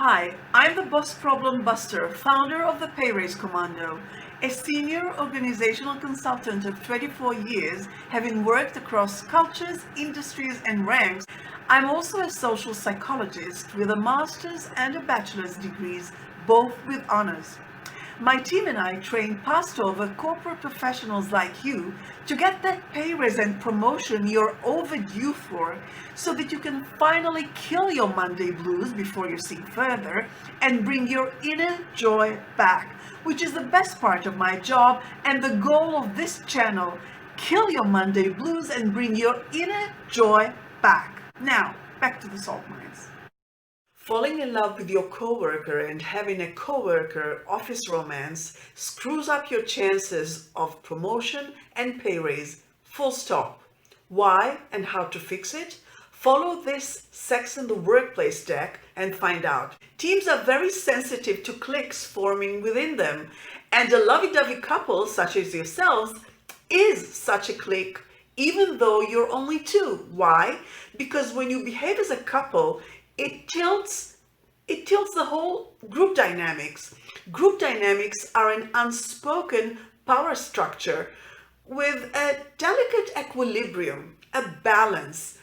Hi, I'm the Boss Problem Buster, founder of the Pay Raise Commando, a senior organizational consultant of 24 years, having worked across cultures, industries, and ranks. I'm also a social psychologist with a master's and a bachelor's degrees, both with honors. My team and I train past over corporate professionals like you to get that pay raise and promotion you're overdue for so that you can finally kill your Monday blues before you sink further and bring your inner joy back, which is the best part of my job and the goal of this channel. Kill your Monday blues and bring your inner joy back. Now, back to the salt mines. Falling in love with your coworker and having a coworker office romance screws up your chances of promotion and pay raise. Full stop. Why and how to fix it? Follow this Sex in the Workplace deck and find out. Teams are very sensitive to cliques forming within them, and a lovey-dovey couple such as yourselves is such a clique, even though you're only two. Why? Because when you behave as a couple, it tilts the whole group dynamics. Group dynamics are an unspoken power structure with a delicate equilibrium, a balance.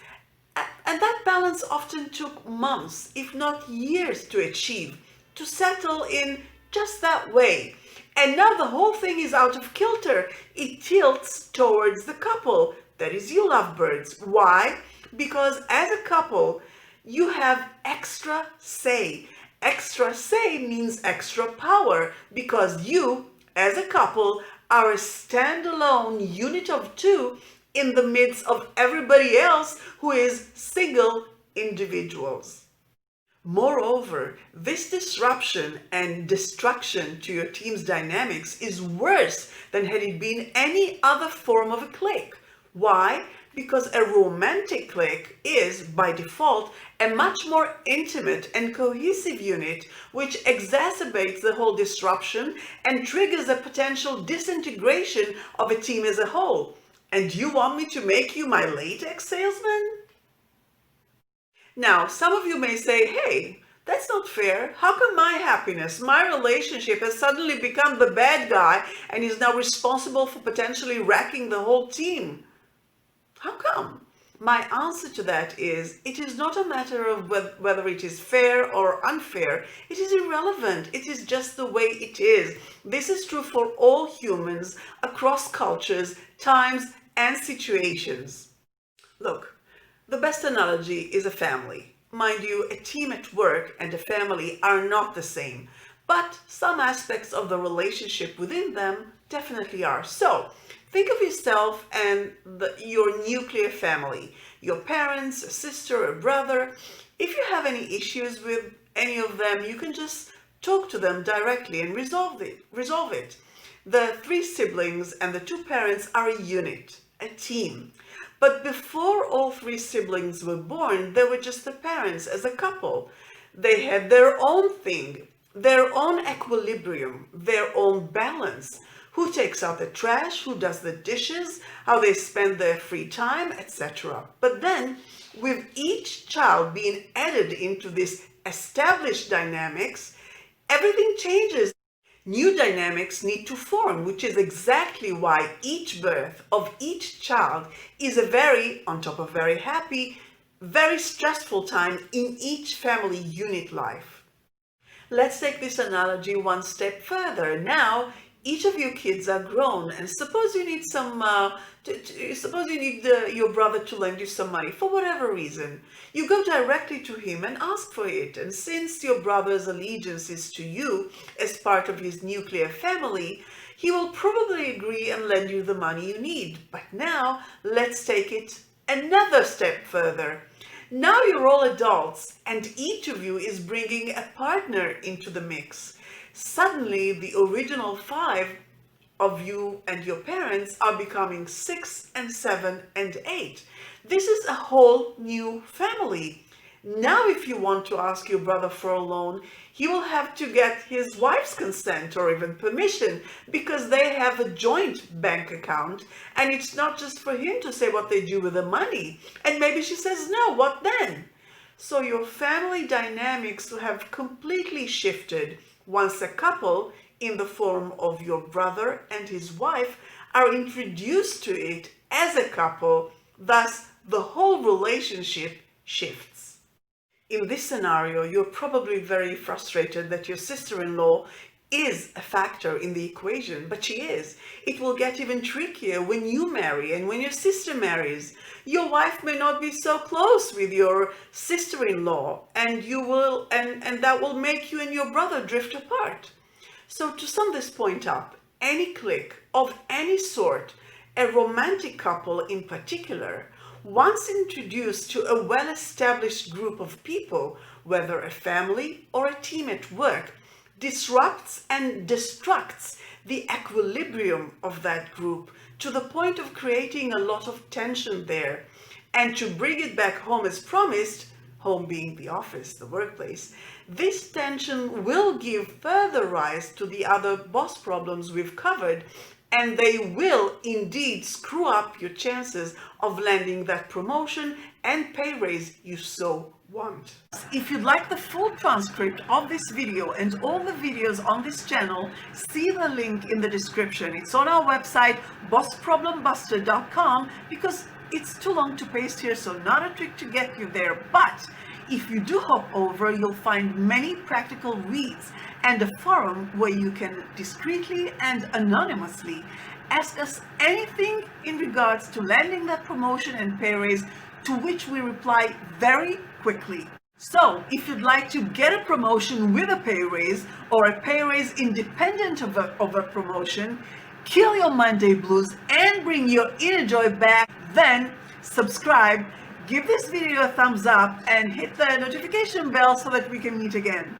And that balance often took months, if not years, to achieve, to settle in just that way. And now the whole thing is out of kilter. It tilts towards the couple. That is you, lovebirds. Why? Because as a couple, you have extra say. Extra say means extra power because you, as a couple, are a standalone unit of two in the midst of everybody else who is single individuals. Moreover, this disruption and destruction to your team's dynamics is worse than had it been any other form of a clique. Why? Because a romantic clique is, by default, a much more intimate and cohesive unit, which exacerbates the whole disruption and triggers a potential disintegration of a team as a whole. And you want me to make you my latex salesman? Now, some of you may say, hey, that's not fair. How come my happiness, my relationship has suddenly become the bad guy and is now responsible for potentially wrecking the whole team? How come? My answer to that is, it is not a matter of whether it is fair or unfair. It is irrelevant. It is just the way it is. This is true for all humans across cultures, times, and situations. Look, the best analogy is a family. Mind you, a team at work and a family are not the same, but some aspects of the relationship within them definitely are. So, think of yourself and your nuclear family, your parents, a sister, a brother. If you have any issues with any of them, you can just talk to them directly and resolve it. The three siblings and the two parents are a unit, a team. But before all three siblings were born, they were just the parents as a couple. They had their own thing, their own equilibrium, their own balance. Who takes out the trash, who does the dishes, how they spend their free time, etc. But then, with each child being added into this established dynamics, everything changes. New dynamics need to form, which is exactly why each birth of each child is a very, on top of very happy, very stressful time in each family unit life. Let's take this analogy one step further. Now, each of your kids are grown, and suppose you need your brother to lend you some money for whatever reason. You go directly to him and ask for it, and since your brother's allegiance is to you as part of his nuclear family, he will probably agree and lend you the money you need. But now, let's take it another step further. Now you're all adults, and each of you is bringing a partner into the mix. Suddenly, the original 5 of you and your parents are becoming 6 and 7 and 8. This is a whole new family. Now, if you want to ask your brother for a loan, he will have to get his wife's consent or even permission because they have a joint bank account, and it's not just for him to say what they do with the money. And maybe she says no, what then? So your family dynamics will have completely shifted once a couple, in the form of your brother and his wife, are introduced to it as a couple. Thus, the whole relationship shifts. In this scenario, you're probably very frustrated that your sister-in-law is a factor in the equation, but she is. It will get even trickier when you marry and when your sister marries. Your wife may not be so close with your sister-in-law, and that will make you and your brother drift apart. So to sum this point up, any clique of any sort, a romantic couple in particular, once introduced to a well-established group of people, whether a family or a team at work, disrupts and destructs the equilibrium of that group to the point of creating a lot of tension there. And to bring it back home as promised, home being the office, the workplace, this tension will give further rise to the other boss problems we've covered, and they will indeed screw up your chances of landing that promotion and pay raise you so want. If you'd like the full transcript of this video and all the videos on this channel, see the link in the description. It's on our website, bossproblembuster.com, because it's too long to paste here, so not a trick to get you there. But if you do hop over, you'll find many practical reads and a forum where you can discreetly and anonymously ask us anything in regards to landing that promotion and pay raise, to which we reply very quickly. So if you'd like to get a promotion with a pay raise, or a pay raise independent of a promotion, kill your Monday blues and bring your inner joy back, then subscribe, give this video a thumbs up, and hit the notification bell so that we can meet again.